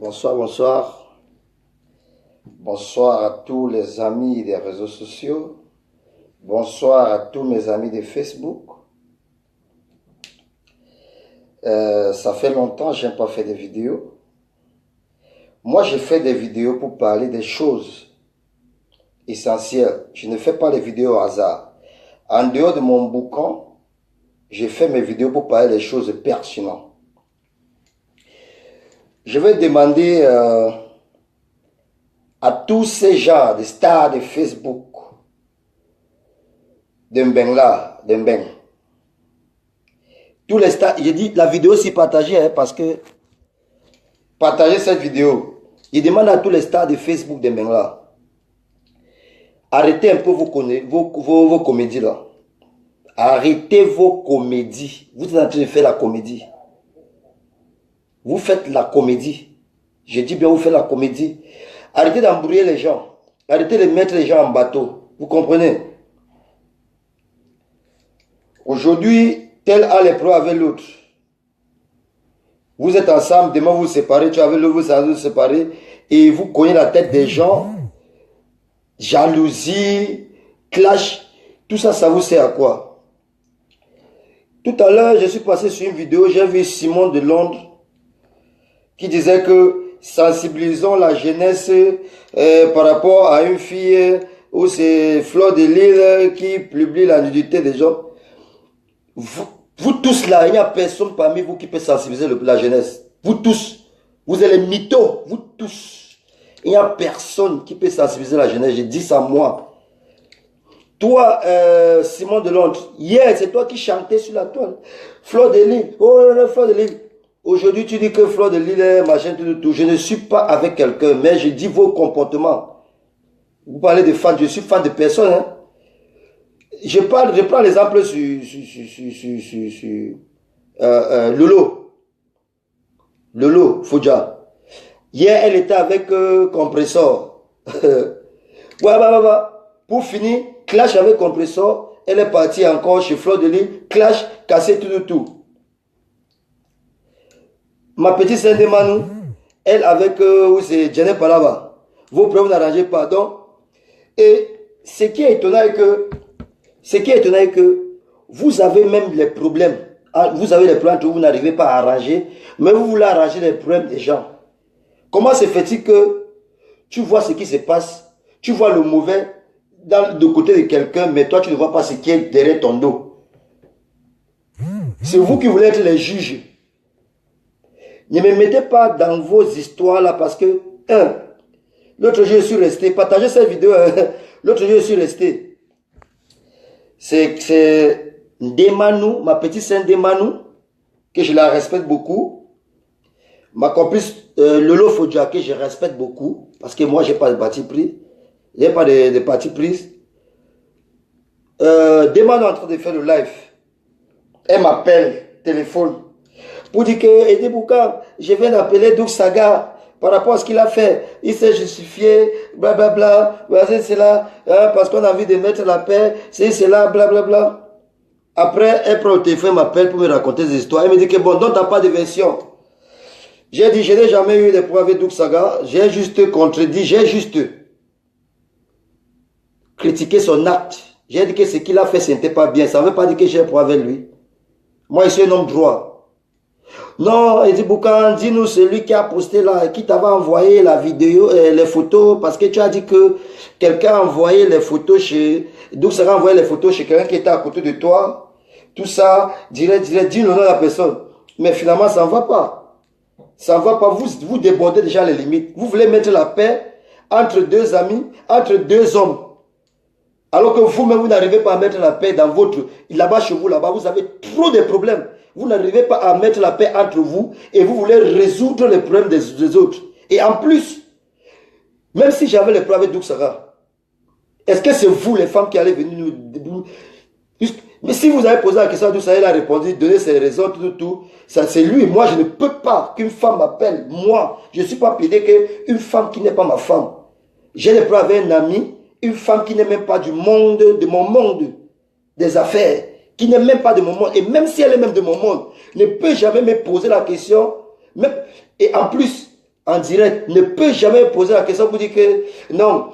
Bonsoir, bonsoir. Bonsoir à tous les amis des réseaux sociaux. Bonsoir à tous mes amis de Facebook. Ça fait longtemps que je n'ai pas fait de vidéos. Moi, je fais des vidéos pour parler des choses essentielles. Je ne fais pas les vidéos au hasard. En dehors de mon boucan, je fais mes vidéos pour parler des choses pertinentes. Je vais demander à tous ces gens, des stars de Facebook, d'Mbeng. Tous les stars, j'ai dit la vidéo si partagée, parce que partagez cette vidéo. Je demande à tous les stars de Facebook d'Mbeng là, arrêtez un peu vos comédies là. Arrêtez vos comédies. Vous êtes en train de faire la comédie. Vous faites la comédie. Je dis bien, vous faites la comédie. Arrêtez d'embrouiller les gens. Arrêtez de mettre les gens en bateau. Vous comprenez? Aujourd'hui, tel a les problèmes avec l'autre. Vous êtes ensemble, demain vous vous séparez, tu as avec l'autre, vous vous séparez, et vous cognez la tête des gens. Jalousie, clash, tout ça, ça vous sert à quoi? Tout à l'heure, je suis passé sur une vidéo, j'ai vu Simon de Londres qui disait que sensibilisons la jeunesse par rapport à une fille où c'est Fleur de Lille qui publie la nudité des gens. Vous tous là, il n'y a personne parmi vous qui peut sensibiliser la jeunesse. Vous tous, vous êtes les mythos, vous tous. Il n'y a personne qui peut sensibiliser la jeunesse, je dis ça moi. Toi, Simon de Londres, hier, c'est toi qui chantais sur la toile. Fleur de Lille, oh là là, Fleur de Lille. Aujourd'hui, tu dis que Fleur de Lille est machin, tout. Je ne suis pas avec quelqu'un, mais je dis vos comportements. Vous parlez de fans, je suis fan de personne. Hein. Je prends l'exemple sur Lolo Fodja. Hier, elle était avec Compressor. Pour finir, clash avec Compressor. Elle est partie encore chez Fleur de Lille. Clash, cassé tout. Ma petite sœur de Manu, elle avec c'est Jenny Palaba. Vos problèmes n'arrangez pas. Donc, et ce qui est étonnant est que vous avez même les problèmes. Vous avez les problèmes que vous n'arrivez pas à arranger, mais vous voulez arranger les problèmes des gens. Comment se fait-il que tu vois ce qui se passe, tu vois le mauvais de côté de quelqu'un, mais toi tu ne vois pas ce qui est derrière ton dos? C'est vous qui voulez être les juges. Ne me mettez pas dans vos histoires là parce que, l'autre jour je suis resté, partagez cette vidéo, l'autre jour je suis resté. C'est Ndemanou, ma petite sœur Ndemanou, que je la respecte beaucoup. Ma complice Lolo Fodja, que je respecte beaucoup, parce que moi j'ai pas de parti pris. J'ai pas de parti pris. Ndemanou est en train de faire le live. Elle m'appelle, téléphone. Pour dire que Edi Bouka, je viens d'appeler Doug Saga par rapport à ce qu'il a fait. Il s'est justifié, blablabla, c'est là, parce qu'on a envie de mettre la paix, c'est là, blablabla. Après, elle prend le téléphone, m'appelle pour me raconter des histoires. Elle me dit que bon, donc t'as pas de version. J'ai dit, je n'ai jamais eu de problème avec Doug Saga, j'ai juste contredit, j'ai juste critiqué son acte. J'ai dit que ce qu'il a fait, ce n'était pas bien. Ça ne veut pas dire que j'ai un problème avec lui. Moi, je suis un homme droit. Non, Edi Boukan, dis-nous celui qui a posté là, qui t'avait envoyé la vidéo, les photos, parce que tu as dit que quelqu'un a envoyé les photos chez... D'où ça a envoyé les photos chez quelqu'un qui était à côté de toi. Tout ça, dis le nom de la personne. Mais finalement, ça ne va pas. Ça ne va pas, vous débordez déjà les limites. Vous voulez mettre la paix entre deux amis, entre deux hommes. Alors que vous-même, vous n'arrivez pas à mettre la paix dans votre... Là-bas, chez vous, là-bas, vous avez trop de problèmes. Vous n'arrivez pas à mettre la paix entre vous et vous voulez résoudre les problèmes des autres. Et en plus, même si j'avais les problèmes avec Doug Saga, est-ce que c'est vous, les femmes, qui allez venir nous... Mais si vous avez posé la question à Doug Saga, il a répondu, donner ses raisons, tout. Ça, c'est lui. Moi, je ne peux pas qu'une femme m'appelle. Moi, je ne suis pas pédé qu'une femme qui n'est pas ma femme. J'ai des problèmes avec un ami, une femme qui n'est même pas du monde, de mon monde, des affaires, qui n'est même pas de mon monde, et même si elle est même de mon monde, ne peut jamais me poser la question, même, et en plus, en direct, ne peut jamais poser la question pour dire que non,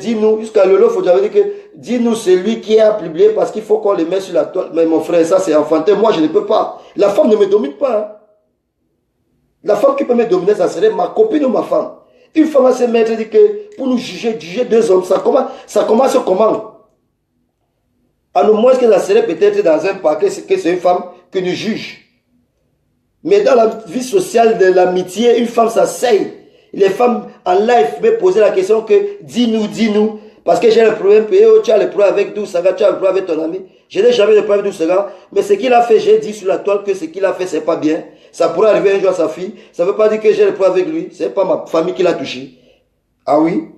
dis-nous, jusqu'à Lolo, faut dire que dis-nous celui qui a publié parce qu'il faut qu'on le mette sur la toile. Mais mon frère, ça c'est enfantin, moi je ne peux pas. La femme ne me domine pas. Hein. La femme qui peut me dominer, ça serait ma copine ou ma femme. Une femme va se mettre et dire que pour nous juger deux hommes, ça commence comment? À le moins que ça serait peut-être dans un paquet que c'est une femme que nous juge. Mais dans la vie sociale de l'amitié, une femme s'asseye. Les femmes en live me poser la question que dis-nous. Parce que j'ai le problème, tu as le problème avec Dousaga, tu as le problème avec ton ami. Je n'ai jamais le problème avec Dousaga. Mais ce qu'il a fait, j'ai dit sur la toile que ce qu'il a fait, c'est pas bien. Ça pourrait arriver un jour à sa fille. Ça ne veut pas dire que j'ai le problème avec lui. C'est pas ma famille qui l'a touché. Ah oui?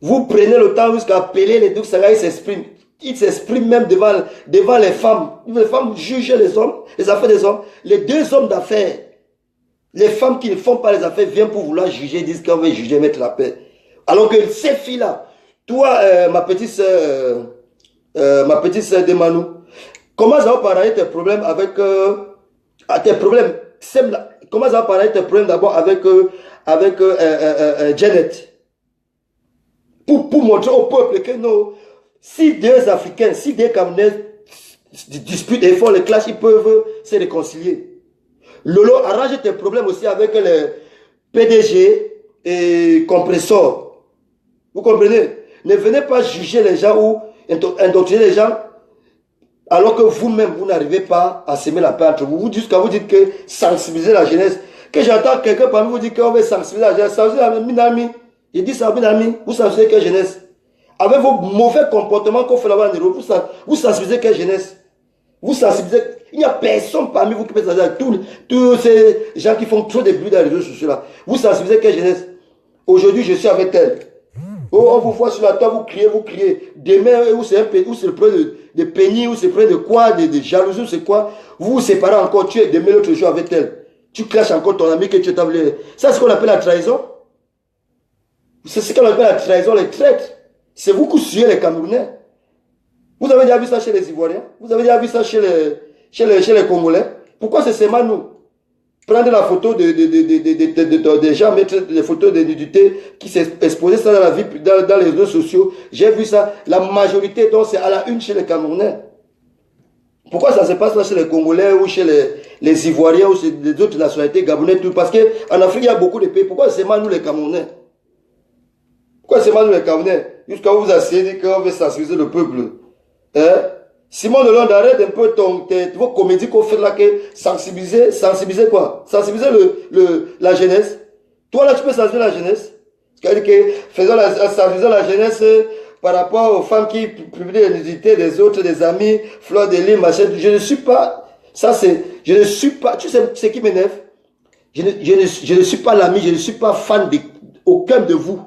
Vous prenez le temps jusqu'à appeler les Dousaga, ils s'expriment. Ils s'expriment même devant les femmes. Les femmes jugent les hommes, les affaires des hommes. Les deux hommes d'affaires, les femmes qui ne font pas les affaires viennent pour vouloir juger, disent qu'on veut juger, mettre la paix. Alors que ces filles-là, toi, ma petite sœur de Manu, comment ça va parler tes problèmes avec tes problèmes? Comment ça va parler tes problèmes d'abord avec Janet? Pour montrer au peuple que non. Si deux Africains, si deux Camerounais disputent et font les clashs, ils peuvent se réconcilier. Lolo, arrange tes problèmes aussi avec les PDG et compresseurs. Vous comprenez? Ne venez pas juger les gens ou indoctriner les gens alors que vous-même, vous n'arrivez pas à s'aimer la paix entre vous. Vous dites que sensibiliser la jeunesse. Que j'entends quelqu'un parmi vous dire qu'on veut sensibiliser la jeunesse. Sensibiliser la Minami. Il dit ça, Minami. Vous sensibilisez quelle jeunesse? Avec vos mauvais comportements qu'on fait là-bas en Europe, vous sensibilisez quelle jeunesse? Vous sensibilisez. Il n'y a personne parmi vous qui peut sensibiliser. Tous ces gens qui font trop de bruit dans les réseaux sociaux là. Vous sensibilisez quelle jeunesse? Aujourd'hui, je suis avec elle. Oh, on vous voit sur la toile, vous criez. Demain, où c'est le problème de pénis, où c'est le problème de quoi, de jalousie, c'est quoi? Vous vous séparez encore, tu es demain l'autre jour avec elle. Tu clashes encore ton ami que tu t'as voulu. Ça, c'est ce qu'on appelle la trahison. C'est ce qu'on appelle la trahison, les traîtres. C'est vous qui suivez les Camerounais. Vous avez déjà vu ça chez les Ivoiriens? Vous avez déjà vu ça chez les Congolais? Pourquoi c'est seulement nous? Prendre la photo des gens, mettre des photos de nudité qui s'exposaient ça dans la vie, dans les réseaux sociaux. J'ai vu ça. La majorité, donc, c'est à la une chez les Camerounais. Pourquoi ça se passe là chez les Congolais ou chez les Ivoiriens ou chez les autres nationalités gabonais, tout? Parce qu'en Afrique, il y a beaucoup de pays. Pourquoi c'est seulement nous les Camerounais? Pourquoi c'est seulement nous les Camerounais? Jusqu'à vous asseyez qu'on veut sensibiliser le peuple. Hein? Simon Delonde, arrête un peu vos comédies qu'on fait là, que sensibiliser quoi? Sensibiliser la jeunesse. Toi là, tu peux sensibiliser la jeunesse. C'est-à-dire que sensibiliser la jeunesse par rapport aux femmes qui publient les nudités des autres, des amis, Fleur de Lys, machin. Je ne suis pas, je ne suis pas, tu sais ce qui m'énerve? Je ne suis pas l'ami, je ne suis pas fan d'aucun de vous.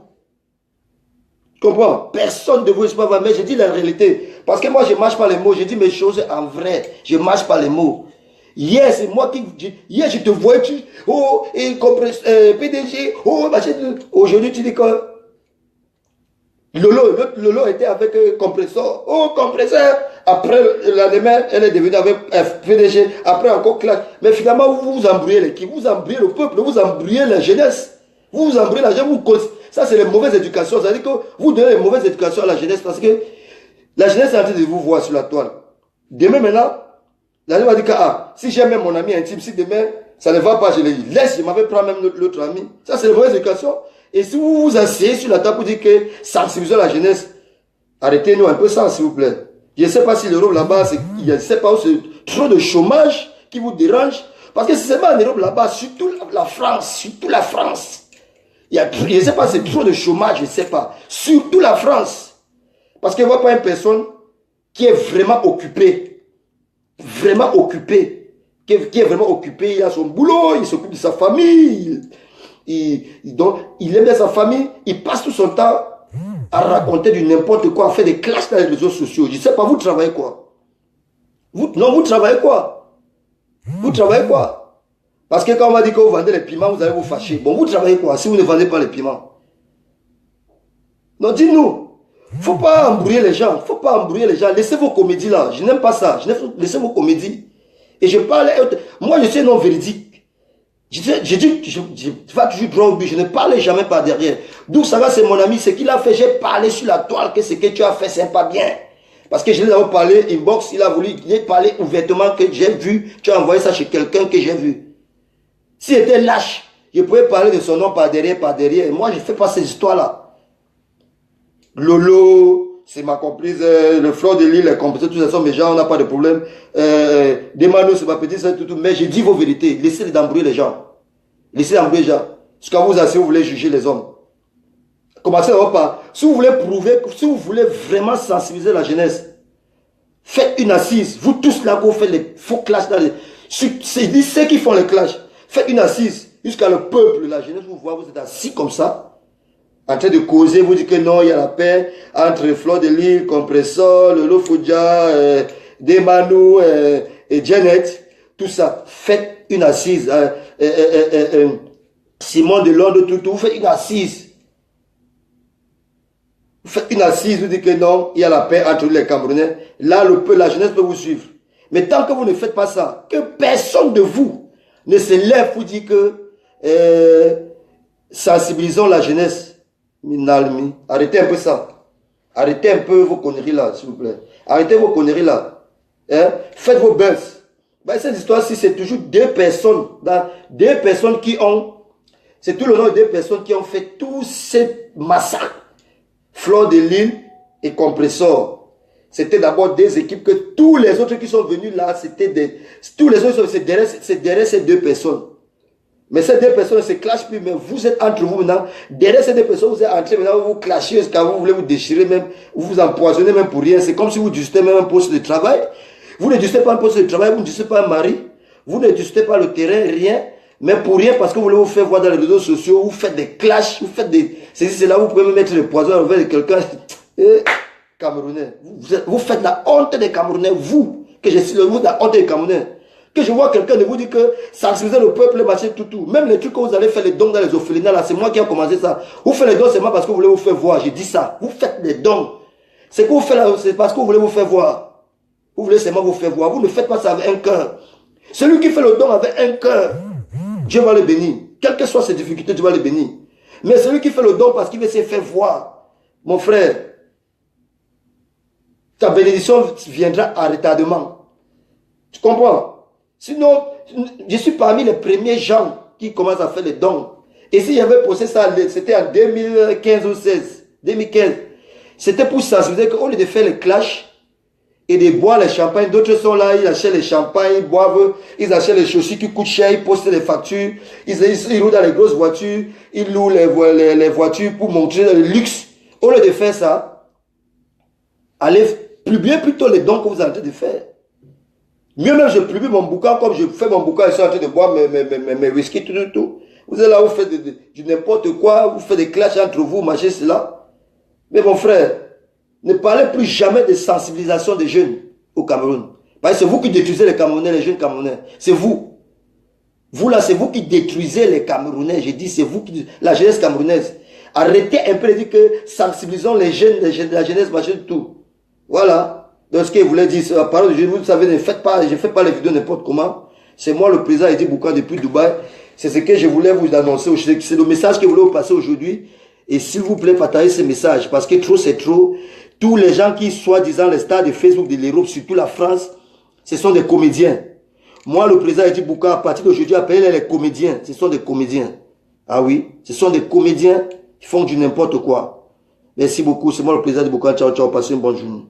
Tu comprends? Personne de vous n'est pas, mais je dis la réalité. Parce que moi, je ne mâche pas les mots, je dis mes choses en vrai. Je ne mâche pas les mots. Hier, c'est moi qui... Hier, je te voyais, oh, et PDG, oh, machin. Aujourd'hui, tu dis que... Lolo était avec compresseur. Oh, compresseur. Après, la lendemain, elle est devenue avec PDG. Après, encore clash. Mais finalement, vous embrouillez l'équipe, vous embrouillez le peuple, vous embrouillez la jeunesse. Vous embrouillez la jeunesse. Ça, c'est les mauvaises éducations. C'est-à-dire que vous donnez les mauvaises éducations à la jeunesse parce que la jeunesse est en train de vous voir sur la toile. Demain, maintenant, la jeunesse va dire que si j'ai même mon ami intime, si demain, ça ne va pas, je le laisse, je m'avais pris même l'autre ami. Ça, c'est les mauvaises éducations. Et si vous vous asseyez sur la table pour dire que sensibiliser la jeunesse, arrêtez-nous un peu ça, s'il vous plaît. Je ne sais pas si l'Europe là-bas, je ne sais pas où c'est trop de chômage qui vous dérange. Parce que c'est pas en Europe là-bas, surtout la France, je ne sais pas, c'est trop de chômage, je ne sais pas. Surtout la France. Parce qu'il ne voit pas une personne qui est vraiment occupée. Vraiment occupée. Qui est vraiment occupée, il a son boulot, il s'occupe de sa famille. Donc, il aime bien sa famille, il passe tout son temps à raconter du n'importe quoi, à faire des clashs dans les réseaux sociaux. Je ne sais pas, vous travaillez quoi? Vous travaillez quoi? Vous travaillez quoi? Parce que quand on va dire que vous vendez les piments, vous allez vous fâcher. Bon, vous travaillez quoi si vous ne vendez pas les piments? Non, dis-nous. Faut pas embrouiller les gens. Faut pas embrouiller les gens. Laissez vos comédies là. Je n'aime pas ça. Laissez vos comédies. Et je parle... Moi, je suis un homme véridique. J'ai dit, je vais toujours droit au but, je ne parlais jamais par derrière. D'où ça va, c'est mon ami, ce qu'il a fait, j'ai parlé sur la toile que ce que tu as fait, c'est pas bien. Parce que je l'ai d'abord parlé, inbox, il a voulu, il a parlé ouvertement que j'ai vu, tu as envoyé ça chez quelqu'un que j'ai vu. S'il était lâche, je pouvais parler de son nom par derrière, par derrière. Moi, je ne fais pas ces histoires-là. Lolo, c'est ma complice, le Fleur de Lille, les complices, tout ça sont mes gens, on n'a pas de problème. Demano, c'est ma petite, c'est tout, mais j'ai dit vos vérités. Laissez d'embrouiller les gens. Laissez d'embrouiller les gens. Jusqu'à vous assis, vous voulez juger les hommes. Commencez d'abord par, si vous voulez prouver, si vous voulez vraiment sensibiliser la jeunesse, faites une assise. Vous tous là, vous faites les faux clashs dans les, c'est ceux qui font les clashs. Faites une assise jusqu'à le peuple, la jeunesse, vous voyez, vous êtes assis comme ça, en train de causer, vous dites que non, il y a la paix entre Fleur de Lille, Compressor, Lolo Foudia, Demano et Janet, tout ça. Faites une assise. Simon de Londres, tout, vous faites une assise. Vous faites une assise, vous dites que non, il y a la paix entre les Camerounais. Là, la jeunesse peut vous suivre. Mais tant que vous ne faites pas ça, que personne de vous ne se lève pour dire que sensibilisons la jeunesse. Arrêtez un peu ça. Arrêtez un peu vos conneries là, s'il vous plaît. Arrêtez vos conneries là. Faites vos buzz. Ben, cette histoire-ci, c'est toujours deux personnes qui ont, c'est tout le nom de deux personnes qui ont fait tous ces massacres. Fleur de Lille et Compressor. C'était d'abord des équipes que tous les autres qui sont venus là, c'était tous les autres, c'est derrière ces deux personnes. Mais ces deux personnes ne se clashent plus, mais vous êtes entre vous maintenant. Derrière ces deux personnes, vous êtes entrés maintenant, vous vous clashez jusqu'à vous voulez vous déchirer même, vous vous empoisonnez même pour rien. C'est comme si vous discutez même un poste de travail. Vous ne discutez pas un poste de travail, vous ne discutez pas un mari, vous ne discutez pas le terrain, rien. Mais pour rien, parce que vous voulez vous faire voir dans les réseaux sociaux, vous faites des clashs, vous faites des... C'est là où vous pouvez même mettre le poison envers de quelqu'un. Camerounais. Vous faites la honte des Camerounais, vous, que je suis le mot de la honte des Camerounais. Que je vois quelqu'un de vous dire que sensibiliser le peuple, machin, tout. Même les trucs que vous allez faire les dons dans les orphelinats, là, c'est moi qui ai commencé ça. Vous faites les dons seulement parce que vous voulez vous faire voir. J'ai dit ça. Vous faites les dons. C'est que vous faites là, c'est parce que vous voulez vous faire voir. Vous voulez seulement vous faire voir. Vous ne faites pas ça avec un cœur. Celui qui fait le don avec un cœur, Dieu va le bénir. Quelles que soient ses difficultés, Dieu va le bénir. Mais celui qui fait le don parce qu'il veut se faire voir, mon frère, ta bénédiction viendra en retardement. Tu comprends? Sinon, je suis parmi les premiers gens qui commencent à faire les dons. Et si j'avais posé ça, c'était en 2015 ou 16, 2015. C'était pour sensibiliser qu'au lieu de faire les clashs et de boire les champagnes, d'autres sont là, ils achètent les champagnes, ils boivent, ils achètent les chaussures qui coûtent cher, ils postent les factures, ils roulent dans les grosses voitures, ils louent les voitures pour montrer le luxe. Au lieu de faire ça, allez publier plutôt les dons que vous êtes en train de faire. Mieux même, je publie mon bouquin comme je fais mon bouquin, je suis en train de boire mes whisky, tout. Vous êtes là, vous faites du n'importe quoi, vous faites des clashs entre vous, machin, cela. Mais mon frère, ne parlez plus jamais de sensibilisation des jeunes au Cameroun. Parce que c'est vous qui détruisez les Camerounais, les jeunes Camerounais. C'est vous. Vous là, c'est vous qui détruisez les Camerounais. J'ai dit, c'est vous qui... La jeunesse camerounaise. Arrêtez un peu de dire que sensibilisons les jeunes, la jeunesse, machin, tout. Voilà. Donc ce qu'il voulait dire, la parole de Dieu, vous savez, ne faites pas, je ne fais pas les vidéos n'importe comment. C'est moi le président Edi Bouka depuis Dubaï. C'est ce que je voulais vous annoncer aujourd'hui. C'est le message que je voulais vous passer aujourd'hui. Et s'il vous plaît, partagez ce message. Parce que trop, c'est trop. Tous les gens qui, soi-disant, les stars de Facebook de l'Europe, surtout la France, ce sont des comédiens. Moi, le président Edi Bouka, à partir d'aujourd'hui, appelez les comédiens. Ce sont des comédiens. Ah oui, ce sont des comédiens qui font du n'importe quoi. Merci beaucoup. C'est moi le président Edi Bouka. Ciao, ciao. Passez une bonne journée.